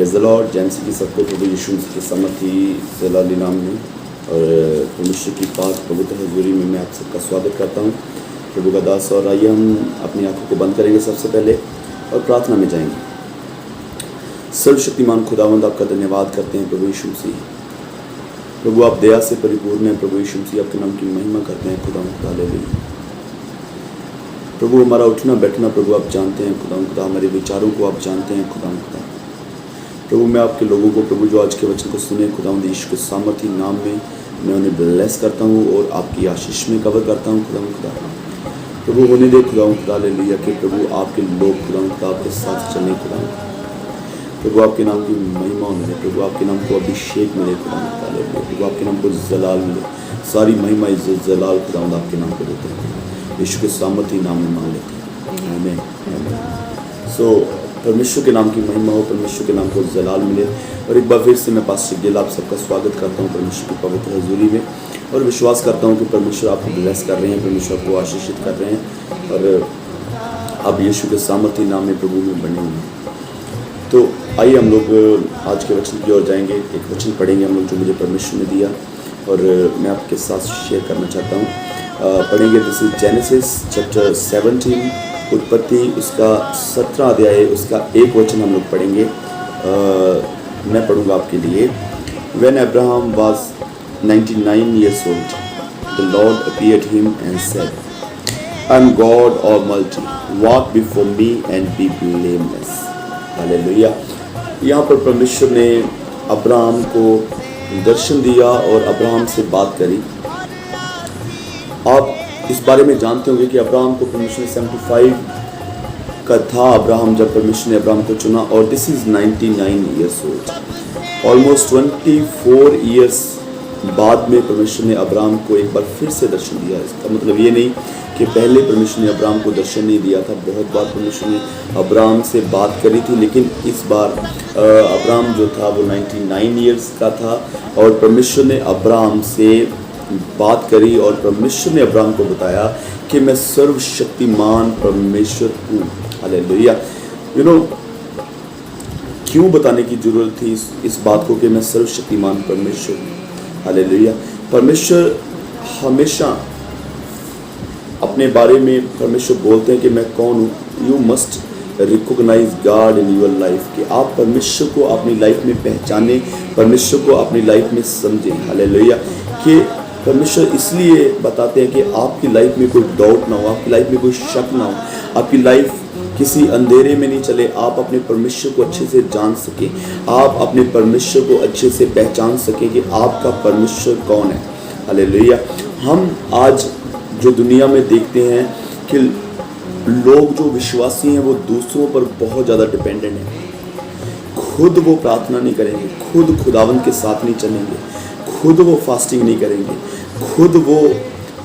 Praise the Lord. जैसे कि सबको प्रभु यीशु मसीह के समर्थी जलाली नाम में और परमेश्वर की पाक पवित्र हजूरी में मैं आप सबका स्वागत करता हूँ, प्रभु का दास। और आइए हम अपनी आंखों को बंद करेंगे सबसे पहले और प्रार्थना में जाएंगे। सर्वशक्तिमान खुदावंद, आपका धन्यवाद करते हैं प्रभु यीशु मसीह। प्रभु आप दया से परिपूर्ण हैं प्रभु यीशु मसीह, आपके नाम की महिमा करते हैं खुदावंद। हालेलुया। प्रभु हमारा उठना बैठना प्रभु आप जानते हैं खुदावंद, हमारे विचारों को आप जानते हैं खुदावंद। प्रभु मैं आपके लोगों को प्रभु जो आज के वचन को सुने खुदावंद यीशु के सामर्थी नाम में मैं उन्हें ब्लेस करता हूँ और आपकी आशीष में कवर करता हूँ खुदावंद खुदा। प्रभु होने दे खुदावंद खुदा, हालेलुया, कि प्रभु आपके लोग खुदावंद खुदा आपके साथ चलें खुदावंद। प्रभु आपके नाम की महिमा होने दे, प्रभु आपके नाम को अभिषेक मिले खुदावंद खुदा, हालेलुया। प्रभु आपके नाम को जलाल मिले, सारी महिमा इज्जत जलाल खुदावंद आपके नाम को देते हैं, यीशु के सामर्थी नाम में मांग लेते हैं, आमीन। सो परमेश्वर के नाम की महिमा हो, परमेश्वर के नाम को जलाल मिले। और एक बार फिर से मैं पास्टर गिल आप सबका स्वागत करता हूँ परमेश्वर की पवित्र हजूरी में और विश्वास करता हूँ कि परमेश्वर आपको ब्लेस कर रहे हैं, परमेश्वर आपको आशीषित कर रहे हैं और आप यीशु के सामर्थी नाम में प्रभु में बने हुए हैं। तो आइए हम लोग आज के वचन की ओर जाएंगे। एक वचन पढ़ेंगे हम लोग जो मुझे परमेश्वर ने दिया और मैं आपके साथ शेयर करना चाहता हूँ। पढ़ेंगे दिस इज जेनेसिस चैप्टर 17, उत्पत्ति उसका 17 अध्याय उसका एक वचन हम लोग पढ़ेंगे। मैं पढ़ूंगा आपके लिए। When Abraham was 99 years old, the Lord appeared him and said, I am God Almighty, walk before me and be blameless. Hallelujah. यहाँ पर परमेश्वर ने अब्राहम को दर्शन दिया और अब्राहम से बात करी। आप इस बारे में जानते होंगे कि अब्राहम को परमेश्वर ने 75 का था अब्राहम जब परमेश्वर ने अब्राहम को चुना, और this is 99 years old. Almost 24 years बाद में परमेश्वर ने अब्राहम को एक बार फिर से दर्शन दिया। इसका मतलब ये नहीं कि पहले परमेश्वर ने अब्राहम को दर्शन नहीं दिया था, बहुत बार परमेश्वर ने अब्राहम से बात करी थी, लेकिन इस बार अब्राहम जो था वो 99 ईयर्स का था और परमेश्वर ने अब्राहम से बात करी और परमेश्वर ने अब्राहम को बताया कि मैं सर्वशक्तिमान परमेश्वर हूँ। हालेलुया। यू नो क्यों बताने की जरूरत थी इस बात को कि मैं सर्वशक्तिमान परमेश्वर हूँ। हालेलुया। परमेश्वर हमेशा अपने बारे में परमेश्वर बोलते हैं कि मैं कौन हूँ। You must recognise God in your life, कि आप परमेश्वर को अपनी लाइफ में पहचाने, परमेश्वर को अपनी लाइफ में समझें। हालेलुया। कि परमेश्वर इसलिए बताते हैं कि आपकी लाइफ में कोई डाउट ना हो, आपकी लाइफ में कोई शक ना हो, आपकी लाइफ किसी अंधेरे में नहीं चले, आप अपने परमेश्वर को अच्छे से जान सकें, आप अपने परमेश्वर को अच्छे से पहचान सकें कि आपका परमेश्वर कौन है। हालेलुया। हम आज जो दुनिया में देखते हैं कि लोग जो विश्वासी हैं वो दूसरों पर बहुत ज़्यादा डिपेंडेंट हैं। खुद वो प्रार्थना नहीं करेंगे, खुद खुदावन के साथ नहीं चलेंगे, खुद वो फास्टिंग नहीं करेंगे, खुद वो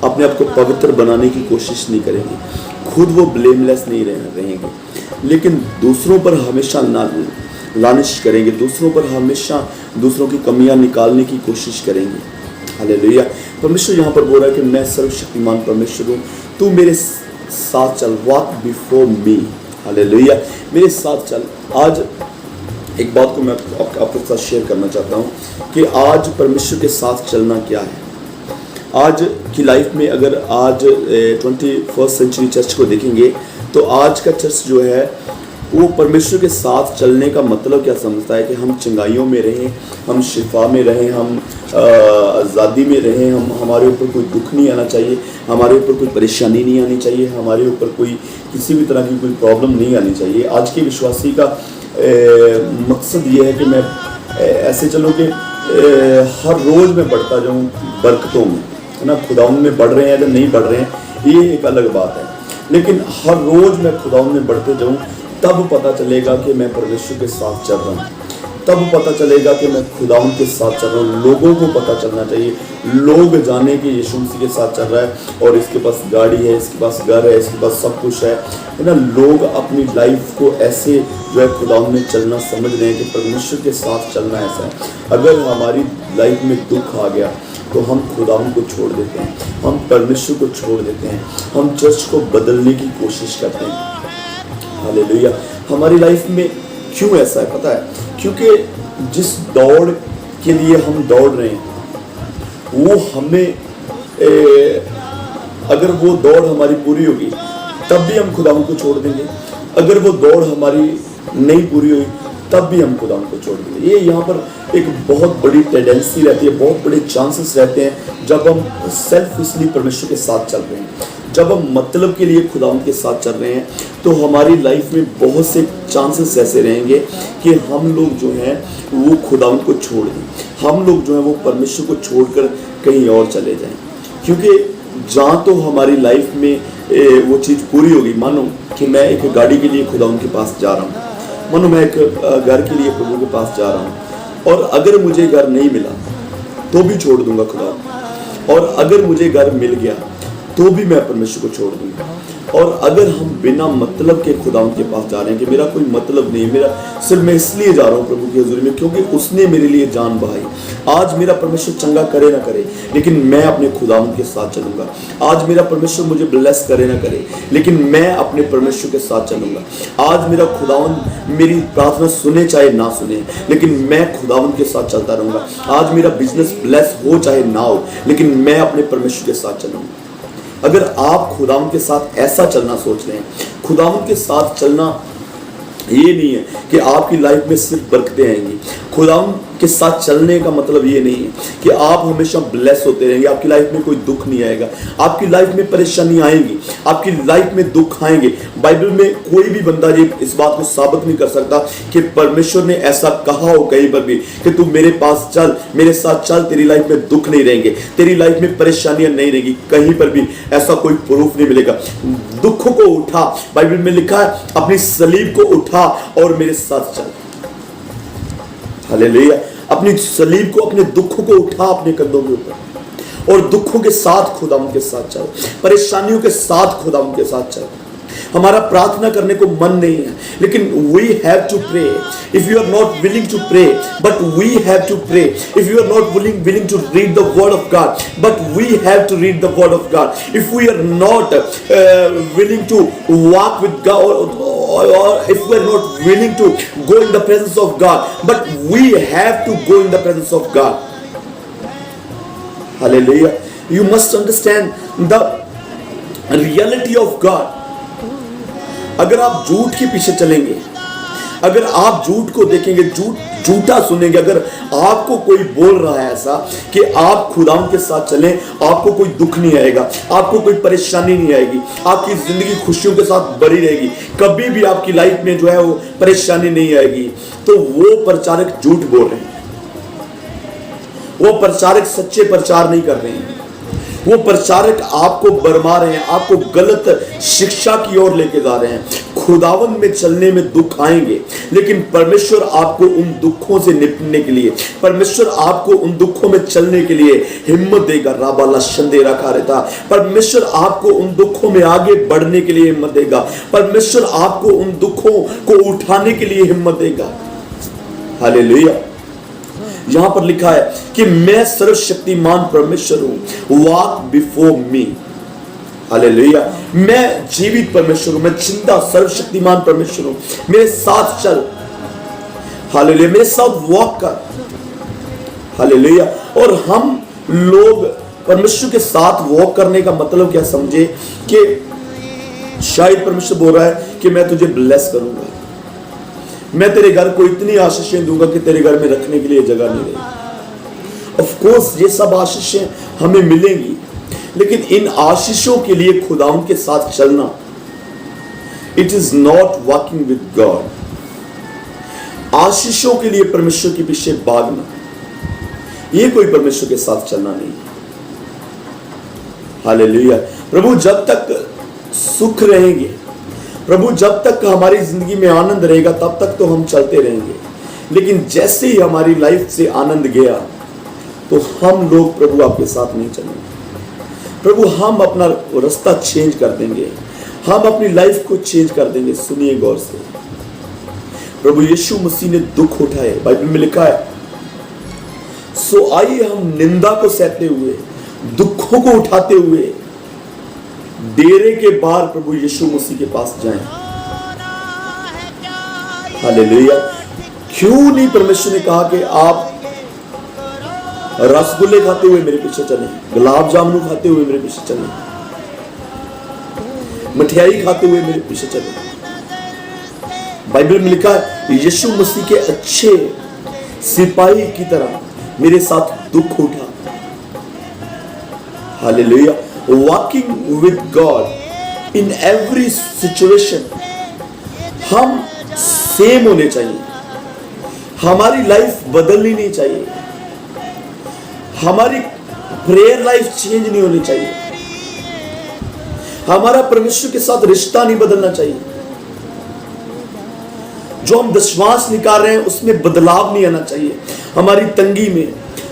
अपने आप को पवित्र बनाने की कोशिश नहीं करेंगे, खुद वो ब्लेमलेस नहीं रहेंगे, लेकिन दूसरों पर हमेशा लानिश करेंगे, दूसरों पर हमेशा दूसरों की कमियां निकालने की कोशिश करेंगे। हालेलुया। परमेश्वर यहाँ पर बोल रहा है कि मैं सर्वशक्तिमान परमेश्वर हूँ, तू मेरे साथ चल, वॉक बिफोर मी। हालेलुया। मेरे साथ चल। आज एक बात को मैं आपके साथ शेयर करना चाहता हूँ कि आज परमेश्वर के साथ चलना क्या है। आज की लाइफ में अगर आज 21st सेंचुरी चर्च को देखेंगे तो आज का चर्च जो है वो परमेश्वर के साथ चलने का मतलब क्या समझता है कि हम चंगाइयों में रहें, हम शिफा में रहें, हम आज़ादी में रहें, हमारे ऊपर कोई दुख नहीं आना चाहिए, हमारे ऊपर कोई परेशानी नहीं आनी चाहिए, हमारे ऊपर कोई किसी भी तरह की कोई प्रॉब्लम नहीं आनी चाहिए। आज के विश्वासी का मकसद ये है कि मैं ऐसे चलूँ कि हर रोज़ मैं बढ़ता जाऊँ बरकतों में, है ना। खुदाउन में बढ़ रहे हैं या नहीं बढ़ रहे हैं ये एक अलग बात है, लेकिन हर रोज़ मैं खुदाउन में बढ़ते जाऊँ, तब पता चलेगा कि मैं परमेश्वर के साथ चल रहा हूँ, तब पता चलेगा कि मैं खुदाउन के साथ चल रहा हूँ। लोगों को पता चलना चाहिए, लोग जाने कि यीशु मसीह के साथ चल रहा है और इसके पास गाड़ी है, इसके पास घर है, इसके पास सब कुछ है ना। लोग अपनी लाइफ को ऐसे जो है खुदाउन में चलना समझ रहे हैं कि परमेश्वर के साथ चलना ऐसा है। अगर हमारी लाइफ में दुख आ गया तो हम खुदावन को छोड़ देते हैं, हम परमेश्वर को छोड़ देते हैं, हम चर्च को बदलने की कोशिश करते हैं। हालेलुया। हमारी लाइफ में क्यों ऐसा है पता है? क्योंकि जिस दौड़ के लिए हम दौड़ रहे हैं वो हमें अगर वो दौड़ हमारी पूरी होगी तब भी हम खुदा को छोड़ देंगे, अगर वो दौड़ हमारी नहीं पूरी हुई तब भी हम खुदा को छोड़ देंगे। ये यहाँ पर एक बहुत बड़ी टेंडेंसी रहती है, बहुत बड़े चांसेस रहते हैं जब हम सेल्फिशली परमेश्वर के साथ चल रहे हैं, जब हम मतलब के लिए खुदा के साथ चल रहे हैं, तो हमारी लाइफ में बहुत से चांसेस ऐसे रहेंगे कि हम लोग जो हैं वो खुदा को छोड़ दें, हम लोग जो है वो परमेश्वर को छोड़कर कहीं और चले जाएं। क्योंकि जहाँ तो हमारी लाइफ में वो चीज़ पूरी होगी, मानो कि मैं एक गाड़ी के लिए खुदा उनके पास जा रहा हूँ, मानो मैं एक घर के लिए प्रभु के पास जा रहा हूँ, और अगर मुझे घर नहीं मिला तो भी छोड़ दूंगा खुदा, और अगर मुझे घर मिल गया तो भी मैं परमेश्वर को छोड़ दूंगा। और अगर हम बिना मतलब के खुदा के पास जा रहे हैं कि मेरा कोई मतलब नहीं, मेरा सिर्फ मैं इसलिए जा रहा हूँ प्रभु की हज़ूरी में क्योंकि उसने मेरे लिए जान बहाई, आज मेरा परमेश्वर चंगा करे ना करे लेकिन मैं अपने खुदा के साथ चलूंगा, आज मेरा परमेश्वर मुझे ब्लेस करे ना करे लेकिन मैं अपने परमेश्वर के साथ चलूंगा, आज मेरा खुदावन मेरी प्रार्थना सुने चाहे ना सुने लेकिन मैं खुदावन के साथ चलता रहूंगा, आज मेरा बिजनेस ब्लेस हो चाहे ना हो लेकिन मैं अपने परमेश्वर के साथ चलूंगा। अगर आप खुदावन के साथ ऐसा चलना सोच रहे हैं, खुदावन के साथ चलना ये नहीं है कि आपकी लाइफ में सिर्फ बरकतें आएंगी, खुदावन के साथ चलने का मतलब ये नहीं है कि आप हमेशा ब्लेस होते रहेंगे, आपकी लाइफ में कोई दुख नहीं आएगा, आपकी लाइफ में परेशानी आएंगी, आपकी लाइफ में दुख आएंगे। बाइबल में कोई भी बंदा ये इस बात को साबित नहीं कर सकता कि परमेश्वर ने ऐसा कहा हो कहीं पर भी कि तू मेरे पास चल, मेरे साथ चल, तेरी लाइफ में दुख नहीं रहेंगे, तेरी लाइफ में परेशानियां नहीं रहेंगी, कहीं पर भी ऐसा कोई प्रूफ नहीं मिलेगा। दुखों को उठा, बाइबल में लिखा है अपनी सलीब को उठा और मेरे साथ चल। हालेलुया। अपनी सलीब को, अपने दुखों को उठा अपने कंधों के ऊपर और दुखों के साथ खुदा के साथ चल, परेशानियों के साथ खुदा के साथ चल। हमारा प्रार्थना करने को मन नहीं है लेकिन we have to pray. If you are not willing to pray but we have to pray. If you are not willing to read the word of God but we have to read the word of God. If we are not willing to walk with God or if we are not willing to go in the presence of God, but we have to go in the presence of God. Hallelujah. You must understand the reality of God. अगर आप झूठ के पीछे चलेंगे, अगर आप झूठ को देखेंगे, झूठा सुनेंगे, अगर आपको कोई बोल रहा है ऐसा कि आप खुदाम के साथ चलें, आपको कोई दुख नहीं आएगा, आपको कोई परेशानी नहीं आएगी, आपकी जिंदगी खुशियों के साथ भरी रहेगी, कभी भी आपकी लाइफ में जो है वो परेशानी नहीं आएगी, तो वो प्रचारक झूठ बोल रहे हैं, वो प्रचारक सच्चे प्रचार नहीं कर रहे हैं, वो प्रचारक आपको बरमा रहे हैं, आपको गलत शिक्षा की ओर लेके जा रहे हैं। खुदावन में चलने में दुख आएंगे लेकिन परमेश्वर आपको उन दुखों से निपटने के लिए, परमेश्वर आपको उन दुखों में चलने के लिए हिम्मत देगा। राबाला शंदे रखा रहता, परमेश्वर आपको उन दुखों में आगे बढ़ने के लिए हिम्मत देगा, परमेश्वर आपको उन दुखों को उठाने के लिए हिम्मत देगा। हालेलुया। यहां पर लिखा है कि मैं सर्वशक्तिमान परमेश्वर हूं, वॉक बिफोर मी। हालेलुया। मैं जीवित परमेश्वर हूं, मैं जिंदा सर्वशक्तिमान परमेश्वर हूं, मेरे साथ चल। हालेलुया। मेरे साथ वॉक कर। हालेलुया। और हम लोग परमेश्वर के साथ वॉक करने का मतलब क्या समझे कि शायद परमेश्वर बोल रहा है कि मैं तुझे ब्लेस करूंगा, मैं तेरे घर को इतनी आशीषें दूंगा कि तेरे घर में रखने के लिए जगह नहीं रहेगी। ऑफ कोर्स ये सब आशीषें हमें मिलेंगी लेकिन इन आशीषों के लिए खुदाउन के साथ चलना, it is not walking with God. आशीषों के लिए परमेश्वर के पीछे भागना, ये कोई परमेश्वर के साथ चलना नहीं। हालेलुया। प्रभु जब तक सुख रहेंगे, प्रभु जब तक हमारी जिंदगी में आनंद रहेगा तब तक तो हम चलते रहेंगे, लेकिन जैसे ही हमारी लाइफ से आनंद गया तो हम लोग प्रभु आपके साथ नहीं चलेंगे। प्रभु हम अपना रास्ता चेंज कर देंगे, हम अपनी लाइफ को चेंज कर देंगे। सुनिए गौर से, प्रभु यीशु मसीह ने दुख उठाए, बाइबल में लिखा है, सो आइए हम निंदा को सहते हुए, दुखों को उठाते हुए डेरे के बाहर प्रभु यीशु मसीह के पास जाएं। हालेलुया। क्यों नहीं परमेश्वर ने कहा कि आप रसगुल्ले खाते हुए मेरे पीछे चले, गुलाब जामुन खाते हुए मेरे पीछे चले, मिठाई खाते हुए मेरे पीछे चले। बाइबल में लिखा है यीशु मसीह के अच्छे सिपाही की तरह मेरे साथ दुख उठा। Hallelujah. Walking with God in every situation, हम सेम होने चाहिए। हमारी लाइफ बदलनी नहीं चाहिए, हमारी प्रेयर लाइफ चेंज नहीं होनी चाहिए, हमारा परमेश्वर के साथ रिश्ता नहीं बदलना चाहिए। जो हम विश्वास निकाल रहे हैं उसमें बदलाव नहीं आना चाहिए। हमारी तंगी में,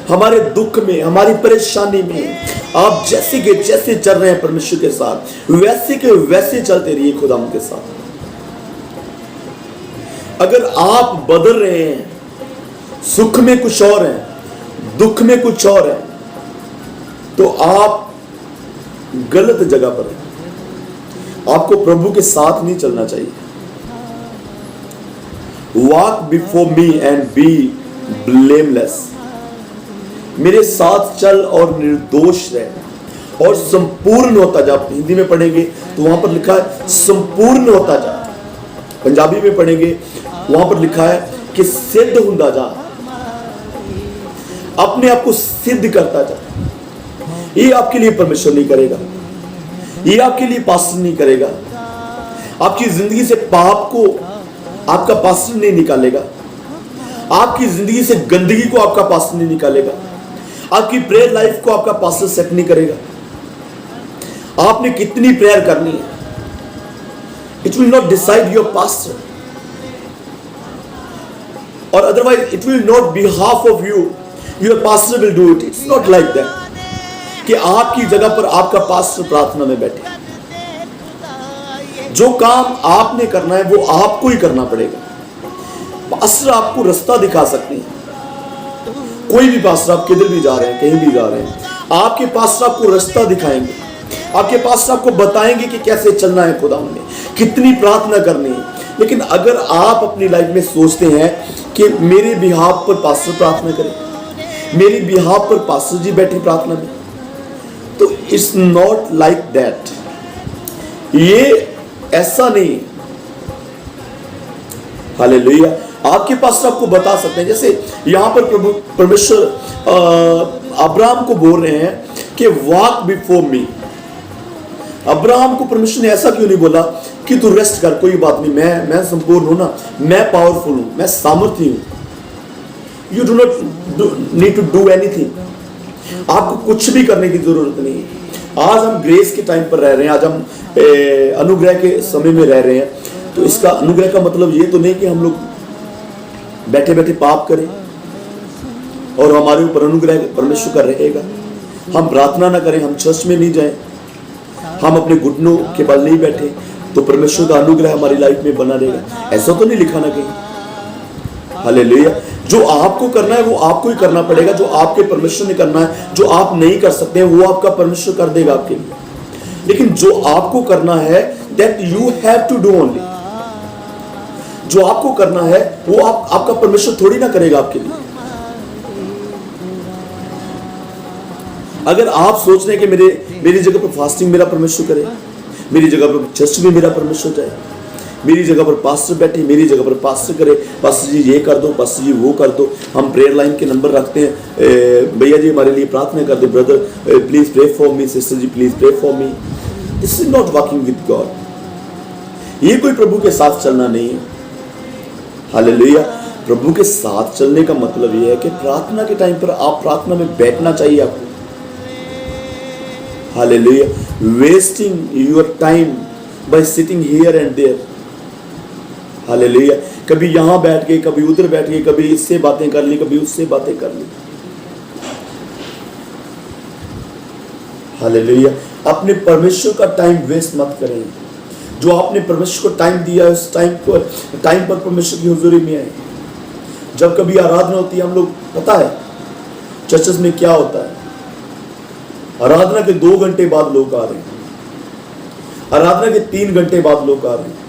हमारे दुख में, हमारी परेशानी में आप जैसे के जैसे चल रहे हैं परमेश्वर के साथ, वैसे के वैसे चलते रहिए खुदा के साथ। अगर आप बदल रहे हैं, सुख में कुछ और है, दुख में कुछ और है, तो आप गलत जगह पर हैं। आपको प्रभु के साथ नहीं चलना चाहिए। Walk before me and be blameless, मेरे साथ चल और निर्दोष रह और संपूर्ण होता जा। हिंदी में पढ़ेंगे तो वहां पर लिखा है संपूर्ण होता जा, पंजाबी में पढ़ेंगे वहां पर लिखा है कि सिद्ध होता जा, अपने आप को सिद्ध करता जा। ये आपके लिए परमेश्वर नहीं करेगा, ये आपके लिए पास्टर नहीं करेगा। आपकी जिंदगी से पाप को आपका पास्टर नहीं निकालेगा, आपकी जिंदगी से गंदगी को आपका पास्टर नहीं निकालेगा, आपकी प्रेयर लाइफ को आपका पास्टर सेट नहीं करेगा। आपने कितनी प्रेयर करनी है, it will not decide your pastor, और otherwise it will not behalf of you, your pastor will do it. It's not like that कि आपकी जगह पर आपका पास्टर प्रार्थना में बैठे। जो काम आपने करना है वो आपको ही करना पड़ेगा। पास्टर आपको रास्ता दिखा सकते हैं, कोई भी पास्टर, आप किधर भी जा रहे हैं, कहीं भी जा रहे हैं, आपके पास्टर आपको रास्ता दिखाएंगे, आपके पास्टर आपको बताएंगे कि कैसे चलना है खुदा में, कितनी प्रार्थना करनी है। लेकिन अगर आप अपनी लाइफ में सोचते हैं कि मेरे बिहाफ पर पास्टर प्रार्थना करें, मेरे बिहाफ पर पास्टर जी बैठे प्रार्थना में, तो इट्स नॉट लाइक दैट। ये ऐसा नहीं। हालेलुया। आपके पास आपको बता सकते हैं, जैसे यहां पर प्रभु परमेश्वर अब्राहम को बोल रहे हैं कि वॉक बिफोर मी। अब्राहम को परमेश्वर ने ऐसा क्यों नहीं बोला कि तू रेस्ट कर, कोई बात नहीं, मैं संपूर्ण हूं ना, मैं पावरफुल हूं, मैं सामर्थ्य हूं। You do not need to do anything. आपको कुछ भी करने की जरूरत नहीं है। आज हम ग्रेस के टाइम पर रह रहे हैं, आज हम अनुग्रह के समय में रह रहे हैं। तो इसका अनुग्रह का मतलब ये तो नहीं कि हम लोग बैठे बैठे पाप करें और हमारे ऊपर अनुग्रह परमेश्वर का रहेगा। हम प्रार्थना ना करें, हम चर्च में नहीं जाएं, हम अपने घुटनों के बल नहीं बैठे, तो परमेश्वर का अनुग्रह हमारी लाइफ में बना रहेगा। ऐसा तो नहीं लिखा ना कहीं। हालेलुया। जो आपको करना है वो आपको ही करना पड़ेगा। जो आपके परमेश्वर ने करना है, जो आप नहीं कर सकते हैं, वो आपका परमेश्वर कर देगा आपके लिए। लेकिन जो आपको करना है, that you have to do only. जो आपको करना है वो आपका परमेश्वर थोड़ी ना करेगा आपके लिए। अगर आप सोच रहे हैं कि मेरी जगह पर फास्टिंग मेरा परमेश्वर करे, मेरी जगह पर चर्च में मेरा परमेश्वर जाए, मेरी जगह पर पास्टर बैठे, मेरी जगह पर पास्टर करे, पास्टर जी ये कर दो, पास्टर जी वो कर दो। हम प्रेयर लाइन के नंबर रखते हैं, भैया जी हमारे लिए प्रार्थना कर दो, brother please pray for me, sister ji please pray for me. This is not walking with God. ये कोई प्रभु के साथ चलना नहीं है। हालेलुया। प्रभु के साथ चलने का मतलब यह है कि प्रार्थना के टाइम पर आप प्रार्थना में बैठना चाहिए आपको। Hallelujah. Wasting your time by sitting here and there. Hallelujah. कभी यहां बैठ गए, कभी उधर बैठ गए, कभी इससे बातें कर ली, कभी उससे बातें कर ली। हालेलुया। अपने परमेश्वर का टाइम वेस्ट मत करें। जो आपने परमेश्वर को टाइम दिया है, उस टाइम पर परमेश्वर की हुजूरी में आए। जब कभी आराधना होती है, हम लोग पता है चर्चेस में क्या होता है, आराधना के 2 घंटे बाद लोग आ रहे हैं, आराधना के 3 घंटे बाद लोग आ रहे हैं।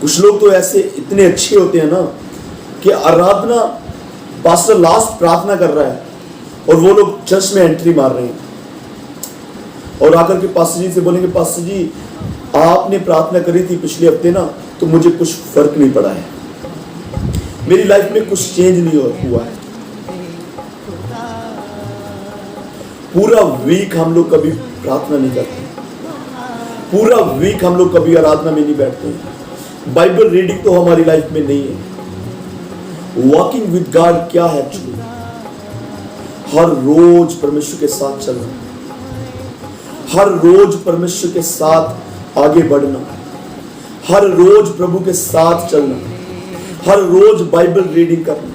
कुछ लोग तो ऐसे इतने अच्छे होते हैं ना कि आराधना, पास्टर लास्ट प्रार्थना कर रहा है और वो लोग चर्च में एंट्री मार रहे हैं और आकर के पास्टर जी से बोलेंगे, पास्टर जी आपने प्रार्थना करी थी पिछले हफ्ते ना, तो मुझे कुछ फर्क नहीं पड़ा है, मेरी लाइफ में कुछ चेंज नहीं हुआ है। पूरा वीक हम लोग कभी प्रार्थना नहीं करते, पूरा वीक हम लोग कभी आराधना में नहीं बैठते हैं, बाइबल रीडिंग तो हमारी लाइफ में नहीं है। वॉकिंग विद गॉड क्या है एक्चुअली? हर रोज परमेश्वर के साथ चलना, हर रोज परमेश्वर के साथ आगे बढ़ना, हर रोज प्रभु के साथ चलना, हर रोज बाइबल रीडिंग करना।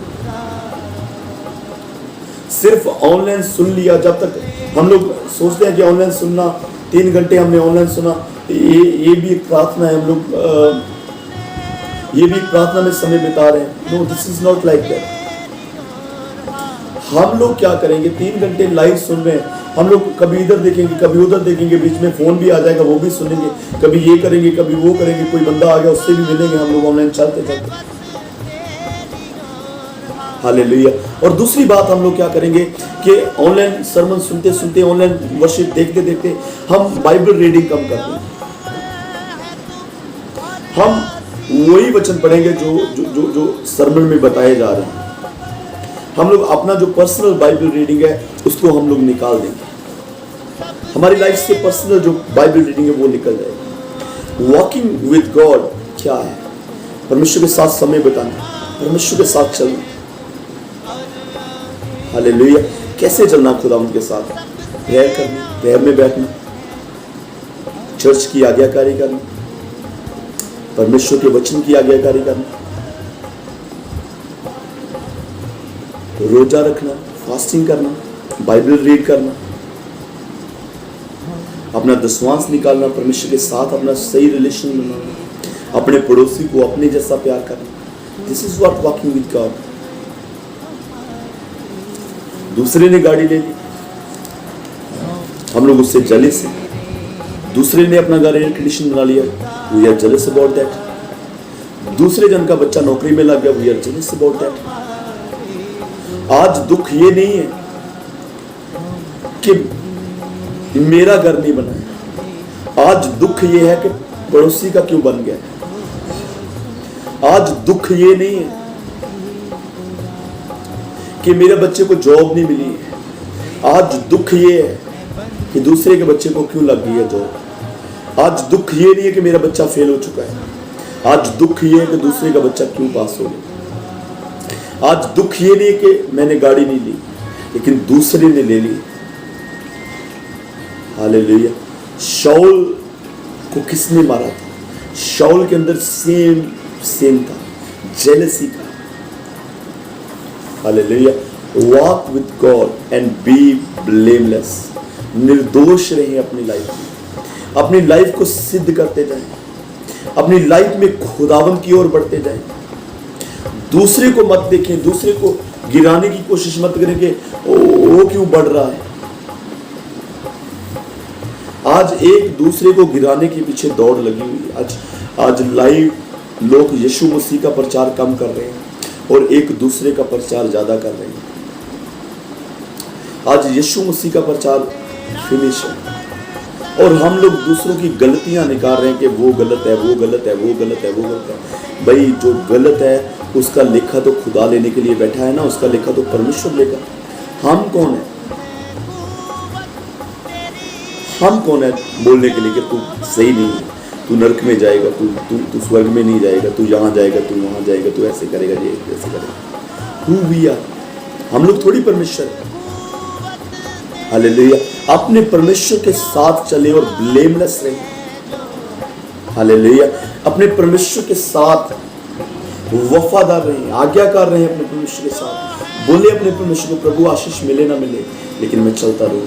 सिर्फ ऑनलाइन सुन लिया, जब तक हम लोग सोचते हैं कि ऑनलाइन सुनना, 3 घंटे हमने ऑनलाइन सुना, ये भी एक प्रार्थना है, हम लोग ये भी प्रार्थना में समय बिता रहे हैं। No, this is not like that. हम लोग क्या करेंगे? 3 घंटे लाइव सुन रहे हैं, हम लोग कभी इधर देखेंगे, कभी उधर देखेंगे, बीच में फोन भी आ जाएगा, वो भी सुनेंगे, कभी ये करेंगे, कभी वो करेंगे, कोई बंदा आ गया उससे भी मिलेंगे हम लोग ऑनलाइन चलते चलते। हालेलुया। और दूसरी बात हम लोग क्या करेंगे कि ऑनलाइन सर्मन सुनते सुनते, ऑनलाइन वर्शिप देखते देखते हम बाइबल रीडिंग कम करते हैं। हम वही वचन पढ़ेंगे जो जो जो जो सर्मन में बताए जा रहे हैं। हम लोग अपना जो पर्सनल बाइबल रीडिंग है उसको हम लोग निकाल देंगे, हमारी लाइफ से पर्सनल जो बाइबल रीडिंग है वो निकल जाएगी। वॉकिंग विद गॉड क्या है? परमेश्वर के साथ समय बिताना, परमेश्वर के साथ चलना। हालेलुया। कैसे चलना खुदा उनके साथ? प्रेयर करना, प्रेयर में बैठना, चर्च की आज्ञाकारी करना, परमेश्वर के वचन की आज्ञाकारी करना, रोजा रखना, फास्टिंग करना, बाइबल रीड करना, अपना दसवांश निकालना, परमेश्वर के साथ अपना सही रिलेशन बनाना, अपने पड़ोसी को अपने जैसा प्यार करना। This is what walking with God. दूसरे ने गाड़ी ले ली, हम लोग उससे जेलस हैं। दूसरे ने अपना घर एयर कंडीशन बना लिया, we are jealous about that. दूसरे जन का बच्चा नौकरी में लग गया, we are jealous about that. आज दुख ये नहीं है कि मेरा घर नहीं बना है, आज दुख ये है कि पड़ोसी का क्यों बन गया। आज दुख ये नहीं है कि मेरे बच्चे को जॉब नहीं मिली है, आज दुख ये है कि दूसरे के बच्चे को क्यों लग गई है जॉब। आज दुख ये नहीं है कि मेरा बच्चा फेल हो चुका है, आज दुख ये है कि दूसरे का बच्चा क्यों पास हो गया। आज दुख ये नहीं है कि मैंने गाड़ी नहीं ली, लेकिन दूसरे ने ले ली। हालेलुया। शाऊल को किसने मारा था? शाऊल के अंदर सेम था, जेलसी का। Hallelujah. Walk with God and be blameless. निर्दोष रहे अपनी लाइफ में, अपनी लाइफ को सिद्ध करते जाएं, अपनी लाइफ में खुदावंद की ओर बढ़ते जाएं। दूसरे को मत देखें, दूसरे को गिराने की कोशिश मत करें कि वो क्यों बढ़ रहा है। आज एक दूसरे को गिराने के पीछे दौड़ लगी हुई है। आज लाइव लोग यीशु मसीह का प्रचार कम कर रहे हैं और एक दूसरे का प्रचार ज्यादा कर रहे हैं। आज यीशु मसीह का प्रचार फिनिश है और हम लोग दूसरों की गलतियां निकाल रहे हैं कि वो गलत है, वो गलत है, वो गलत है, वो गलत है। भाई जो गलत है उसका लेखा तो खुदा लेने के लिए बैठा है ना, उसका लेखा तो परमेश्वर लेगा। हम कौन है? हम कौन है बोलने के लिए कि तू सही नहीं है, तू नरक में जाएगा, तू स्वर्ग में नहीं जाएगा, तू यहाँ जाएगा, तू वहाँ जाएगा, तू ऐसे करेगा, ये ऐसे करेगा। Who we are? हम लोग थोड़ी परमेश्वर है। हालेलुया। अपने परमेश्वर के साथ चले और ब्लेमलेस रहे। हालेलुया। अपने परमेश्वर के साथ वफादार रहे, आज्ञाकार रहे अपने परमेश्वर के साथ। बोले अपने परमेश्वर को, प्रभु आशीष मिले ना मिले लेकिन मैं चलता रहूं।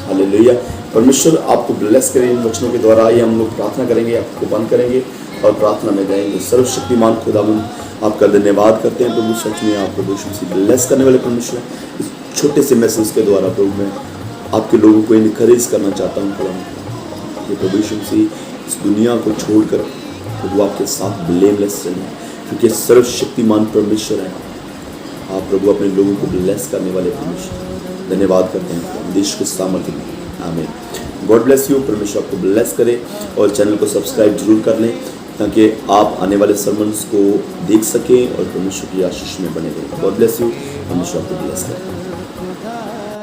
हालेलुया। परमेश्वर आपको ब्लेस करें इन वचनों के द्वारा। ये हम लोग प्रार्थना करेंगे, आपको बंद करेंगे और प्रार्थना में जाएंगे। सर्वशक्तिमान खुदावंद आपका धन्यवाद करते हैं प्रभु। सच में आप प्रभु से ब्लेस करने वाले परमेश्वर, इस छोटे से मैसेज के द्वारा प्रभु मैं आपके लोगों को इनकरेज करना चाहता हूँ खुदा। ये प्रभु यीशु मसीह इस दुनिया को छोड़कर प्रभु आपके साथ ब्लेमलेस चलें, क्योंकि सर्वशक्तिमान परमेश्वर है। आप प्रभु अपने लोगों को ब्लेस करने वाले परमेश्वर, धन्यवाद करते हैं देश को सामर्थ्य में। आमीन। God bless you. परमेश्वर आपको ब्लेस करे और चैनल को सब्सक्राइब जरूर कर लें ताकि आप आने वाले सर्मन्स को देख सकें और परमेश्वर की आशीष में बने रहें। God bless you. परमेश्वर आपको ब्लेस करे।